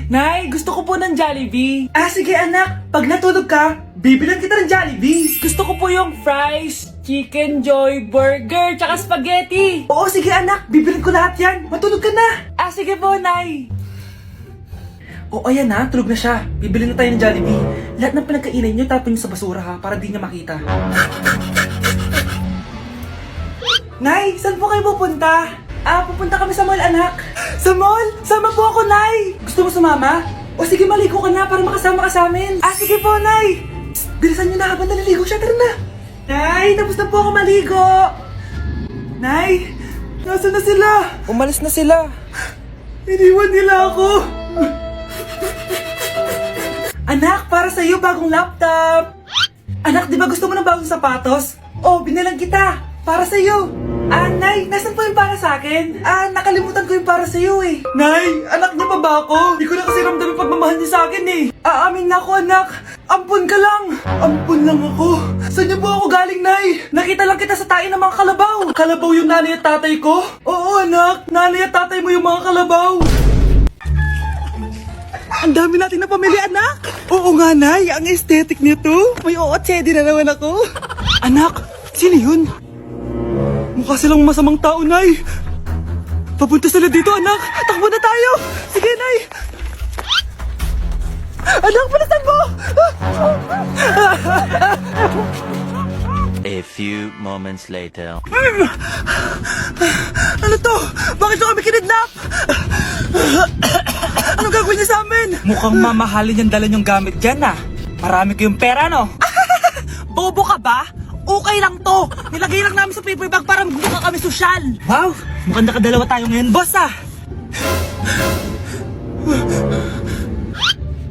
Nay, gusto ko po ng Jollibee. Ah, sige anak. Pag natulog ka, bibilan kita ng Jollibee. Gusto ko po yung fries, chicken joy, burger, tsaka spaghetti. Oo, sige anak. Bibilan ko lahat yan. Matulog ka na. Ah, sige po, Nay. Oo, ayan na. Tulog na siya. Bibili na tayo ng Jollibee. Lahat ng pinagkainan niyo, tapon niyo sa basura ha, para di niya makita. Nay, saan po kayo pupunta? Ah, pupunta kami sa mall, anak. Sa mall? Sama po ako, Nay. Gusto mo sumama? O sige, maligo ka na para makasama ka sa amin. Ah, sige po, Nay. Psst, bilisan niyo na habang naliligo siya. Tara na. Nay, tapos na po ako maligo. Nay, nasaan na sila? Umalis na sila. Iniwan nila ako. Anak, para sa'yo bagong laptop. Anak, di ba gusto mo ng bagong sapatos? Oh, binilang kita. Para sa'yo. Ah, Nay, nasan po yung para sa akin? Ah, nakalimutan ko yung para sa'yo eh. Nay, anak niya pa ba ako? Di ko na kasi ramdam yung pagmamahal niya sa akin eh. Aamin na ako, anak. Ampun ka lang. Ampun lang ako. Saan niyo po ako galing, Nay? Nakita lang kita sa tain ng mga kalabaw. Kalabaw yung nanay at tatay ko? Oo, anak. Nanay at tatay mo yung mga kalabaw. Ang dami natin na pamilya, anak. Oo nga, Nay. Ang aesthetic nito. May ootsedi na naman ako. Anak, sino yun? Mukha silang masamang tao, Nay. Papunta sila dito, anak. Takbo na tayo. Sige, Nay. Anak, palasan mo. A few moments later. Ano to? Bakit nyo kami kinidnap? Anong gagawin niya sa amin? Mukhang mamahalin yung dala nyong gamit dyan, ah. Marami kayong pera, no? Bobo ka ba? Okay lang to. Nilagay lang namin sa paper bag para magmukha kami sosyal. Wow, mukhang nakadalawa tayo ngayon, boss, ah.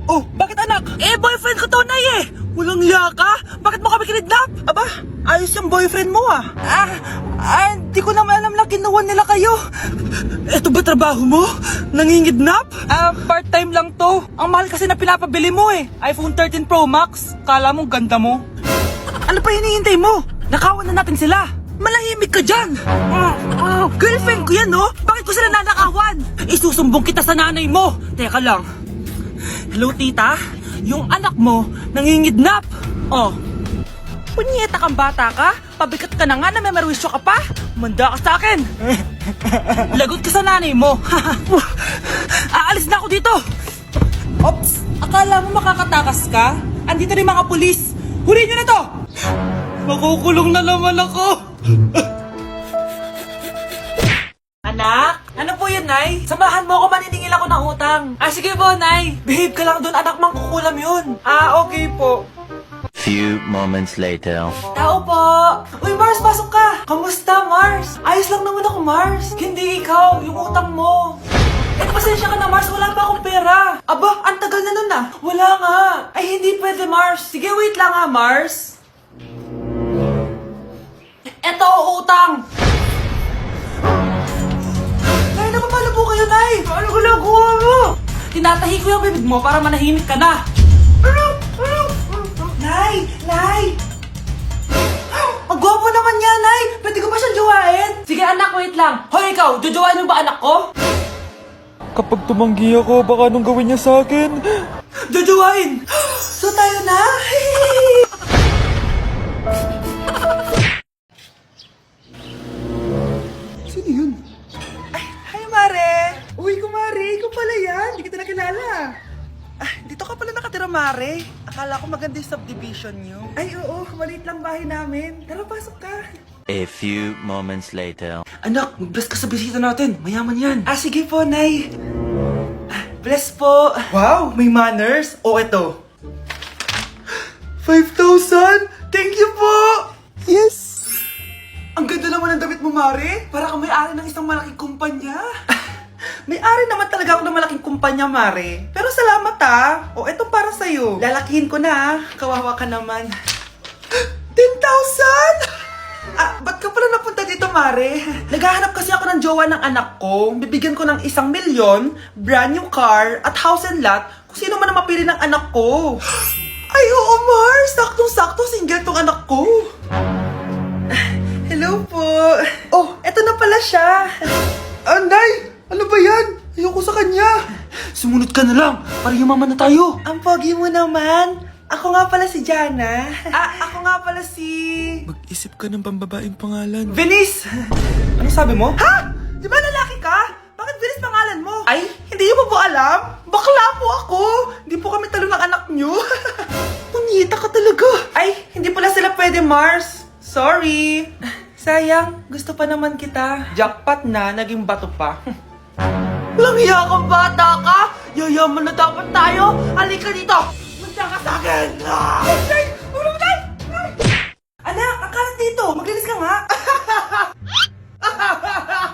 Oh, bakit anak? Eh, boyfriend ko to, Nay, eh. Walang liya ka? Bakit mo kami kinidnap? Aba, ayos yung boyfriend mo, ah. Hindi ko naman alam na kinuha nila kayo. Eto ba trabaho mo? Nangingidnap? Part-time lang to. Ang mahal kasi na pinapabili mo, eh. iPhone 13 Pro Max. Kala mo ganda mo. Ano pa hinihintay mo? Nakawan na natin sila. Malahimik ka dyan. Girlfriend ko yan, no? Bakit ko sila nanakawan? Isusumbong kita sa nanay mo. Teka lang. Hello, tita? Yung anak mo nangingidnap. Oh. Punyeta kang bata ka? Pabikat ka na nga na may marwisyo ka pa? Manda ka sa akin. Lagot ka sa nanay mo. Aalis na ako dito. Ops, akala mo makakatakas ka? Andito rin mga pulis. Huli nyo na to! Makukulong na naman ako. Anak? Ano po yun, Nay? Samahan mo ako, maniningil ako ng utang. Ah, sige po, Nay. Behave ka lang doon, anak, mangkukulam yun. Ah, okay po. Few moments later. Tao po! Uy, Mars, pasok ka! Kamusta, Mars? Ayos lang naman ako, Mars. Hindi ikaw, yung utang mo. Eh, pasensya ka na, Mars. Wala pa akong pera. Aba, ang tagal na nun ah. Wala nga. Ay, hindi pwede, Mars. Sige, wait lang ha, Mars. Eto, utang. Nay, napapalo po kayo, Nay. Ano ginagawa mo? Tinatahi ko yung bibig mo para manahimik ka na. Nay! Nay! Ang gwapo naman niya, Nay! Pwede ko ba siyang jowain? Sige anak, wait lang. Hoy ikaw, jojowain mo ba anak ko? Kapag tumanggi ako, baka anong gawin niya sa akin? Jojowain! So tayo na? Sino yun? Ay, hi Mare! Uy, kumare, ikaw pala yan. Hindi kita nakilala. Dito ka pala nakatira, Mare. Akala ko maganda yung subdivision nyo. Ay, oo. Maliit lang bahay namin. Tara, pasok ka. A few moments later. Anak, mag-bless ka sa bisita natin. Mayaman yan. Ah, sige po, Nay. Bless po. Wow, may manners. O, eto. 5,000? Thank you po. Yes. Ang ganda naman ng damit mo, Mare. Para kang may-ari ng isang malaking kumpanya. May-ari naman talaga ako ng malaking kumpanya, Mare. Pero salamat ah. O, eto para sa'yo. Lalakihin ko na. Kawawa ka naman. 10,000? Ba't ka pala napunta dito, Mare? Naghahanap kasi ako ng jowa ng anak ko. Bibigyan ko ng 1,000,000, brand new car, at house and lot kung sino man ang mapili ng anak ko. Ay, oo, Mar! Saktong-sakto, single tong anak ko. Hello po. Oh, eto na pala siya. Nay! Ano ba yan? Ayoko sa kanya. Sumunod ka na lang, para yumaman na tayo. Ang pogi mo naman. Ako nga pala si Jana. Ako nga pala si... Mag-isip ka ng pambabaeng pangalan. Venice! Ano sabi mo? Ha? Di ba lalaki ka? Bakit Venice pangalan mo? Ay, hindi niyo po alam? Bakla po ako! Hindi po kami talo ng anak niyo. Punyita ka talaga. Ay, hindi pala sila pwede, Mars. Sorry. Sayang, gusto pa naman kita. Jackpot na, naging bato pa. Walang hiya kang bata ka! Yayaman na dapat tayo! Halika dito! Munta ka sa akin! Ay! Ulong tayo! Anak, akalat dito! Maglinis ka nga!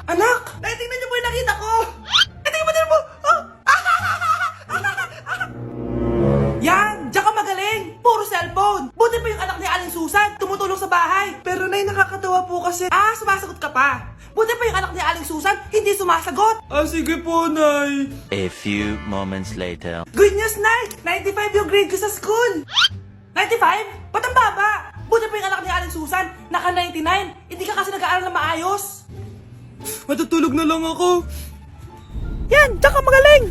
Anak! Ay, tingnan niyo po yung nakita ko! Ay, tingnan mo, tingnan mo! Yan! Diyan ka magaling! Puro cellphone! Buti pa yung anak ni Aling Susan! Tumutulong sa bahay! Pero nay, nakakatawa po kasi... sumasagot ka pa! Buti pa yung anak ni Aling Susan, hindi sumasagot! Sige po, Nay. A few moments later. Good news, Nay! 95 yung grade ko sa school! 95? Ba't ang baba? Buti pa yung anak ni Aling Susan, naka 99! Hindi ka kasi nag-aaral na maayos! Matutulog na lang ako. Yan! Diyan ka magaling!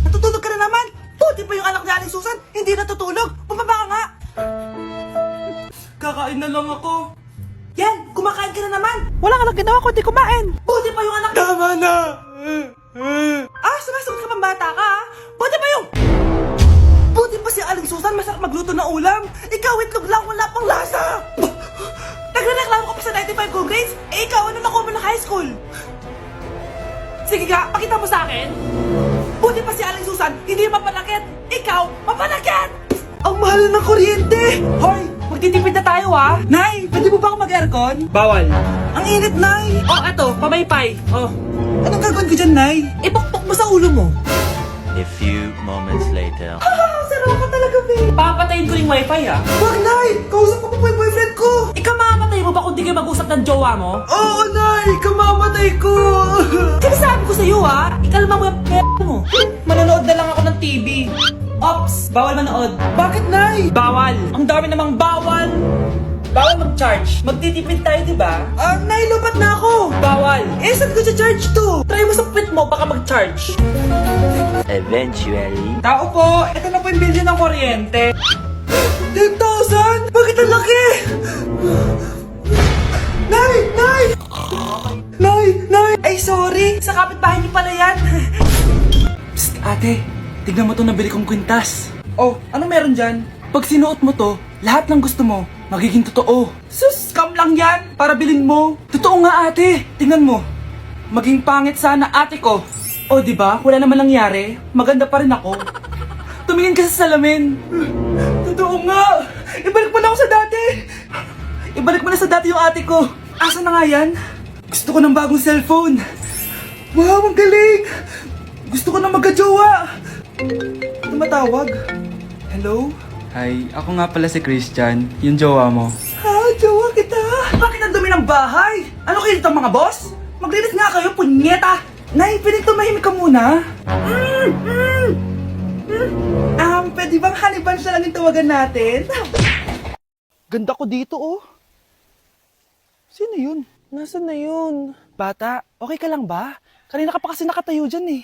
Natutulog ka na naman! Buti pa yung anak ni Aling Susan, hindi natutulog! Bumaba ka nga! Kakain na lang ako. Yan! Kumakain ka na naman! Wala ka lang ginawa kundi kumain! Buti pa yung anak... Tama na. Sumasagot ka pang bata ka, ha? Buti pa yung... Buti pa si Aling Susan, masarap magluto ng ulam! Ikaw, itlog lang, wala pang lasa! Nagre-reklamo ka pa sa 95 good grades? Ikaw, ano nakuha mo ng high school? Sige nga, pakita mo sa akin! Buti pa si Aling Susan, hindi mapanakit! Ikaw, mapanakit! Ang mahal ng kuryente! Hoy! Magtitipid na tayo, ha? Nay, pwede mo ba ako mag-aircon? Bawal. Ang init, Nay! Eto, pamaypay. Anong gagawin ko dyan, Nay? Ipokpok mo sa ulo mo. A few moments later. Sarap ka talaga, babe! Papatayin ko yung wifi, ha? Wag, Nay! Kausap ko pa po yung boyfriend ko! Ikaw mamamatay mo ba kung di kayo mag-usap ng jowa mo? Oo, Nay! Kamamatay ko! Sinasabi ko sa'yo, ha? Ikalma mo yung mo. Manonood na lang ako ng TV. Ops! Bawal manood. Bakit, Nay? Bawal! Ang dami namang bawal! Bawal mag-charge. Magtitipid tayo, di ba? Nay, lupat na ako! Bawal! Saan ko charge to? Try mo sa puwit mo, baka mag-charge. Eventually. Tao po, ito na po yung bill ng kuryente. 10,000? Bakit ang laki? Nay! Nay! Nay! Nay! Ay, sorry! Sa kapitbahay niyo pala yan! Psst, ate. Tignan mo to nabili kong kwintas. Oh, ano meron dyan? Pag sinuot mo to, lahat ng gusto mo, magiging totoo. Sus, scam lang yan! Para bilhin mo! Totoo nga ate. Tingnan mo. Maging pangit sana ate ko. O di ba? Wala naman nangyari. Maganda pa rin ako. Tumingin ka sa salamin. Totoo nga! Ibalik mo na ako sa dati! Ibalik mo na sa dati yung ate ko. Asa na nga yan? Gusto ko ng bagong cellphone. Wow, ang galing! Gusto ko na magka-jowa. Tumatawag. Hello? Hi, ako nga pala si Christian, yung jowa mo. Ha, jowa kita! Bakit ang dumi ng bahay? Ano kayo dito mga boss? Maglinis nga kayo, punyeta! Nay, pwede tumahimik ka muna? Pwede bang honey bunch na lang yung tawagan natin? Ganda ko dito, oh. Sino yun? Nasaan na yun? Bata, okay ka lang ba? Kanina ka pa kasi nakatayo dyan, eh.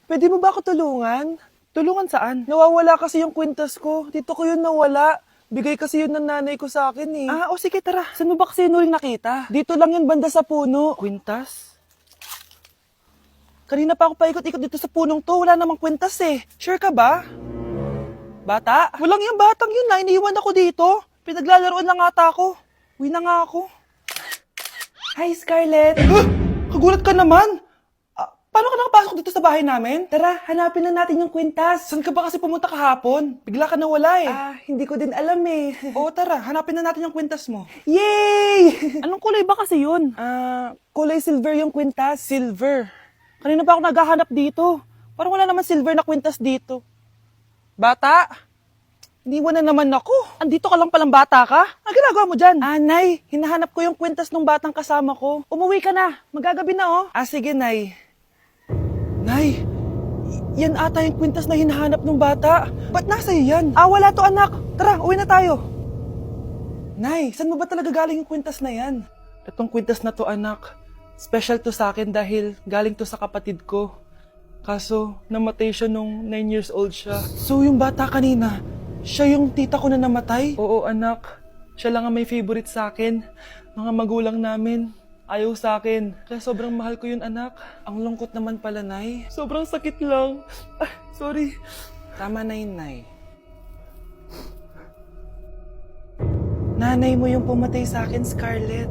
Pwede mo ba ako tulungan? Tulungan saan? Nawawala kasi yung kwintas ko. Dito ko yun nawala. Bigay kasi yun ng nanay ko sa akin, eh. O sige, tara. Saan mo ba kasi yun uling nakita? Dito lang yun, banda sa puno. Kwintas? Kanina pa ako paikot-ikot dito sa punong to. Wala namang kwintas, eh. Sure ka ba? Bata? Walang yung batang yun na. Iniwan ako dito. Pinaglalaroan lang ata ako. Uwi na nga ako. Hi, Scarlett. Kagulat ka naman. Paano ka nakapasok dito sa bahay namin? Tara, hanapin na natin yung kwintas. Saan ka ba kasi pumunta kahapon? Bigla ka nawala eh. Hindi ko din alam eh. Oo, tara, hanapin na natin yung kwintas mo. Yay! Anong kulay ba kasi yun? Kulay silver yung kwintas. Silver? Kanina pa ako naghahanap dito. Parang wala naman silver na kwintas dito. Bata? Iniwan na naman ako. Andito ka lang palang bata ka? Ang ginagawa mo dyan? Nay, hinahanap ko yung kwintas ng batang kasama ko. Umuwi ka na. Magagabi na oh. Sige, Nay. Nay, yan ata yung kwintas na hinahanap ng bata. Ba't nasa iyo yan? Wala to anak. Tara, uwi na tayo. Nay, saan mo ba talaga galing yung kwintas na yan? Itong kwintas na to anak, special to sa akin dahil galing to sa kapatid ko. Kaso, namatay siya nung 9 years old siya. So, yung bata kanina, siya yung tita ko na namatay? Oo, anak. Siya lang ang may favorite sa akin. Mga magulang namin, ayaw sa akin. Kaya sobrang mahal ko yun, anak. Ang lungkot naman pala, Nay. Sobrang sakit lang. Ah, sorry. Tama na yun, Nay. Nanay mo yung pumatay sa akin, Scarlett.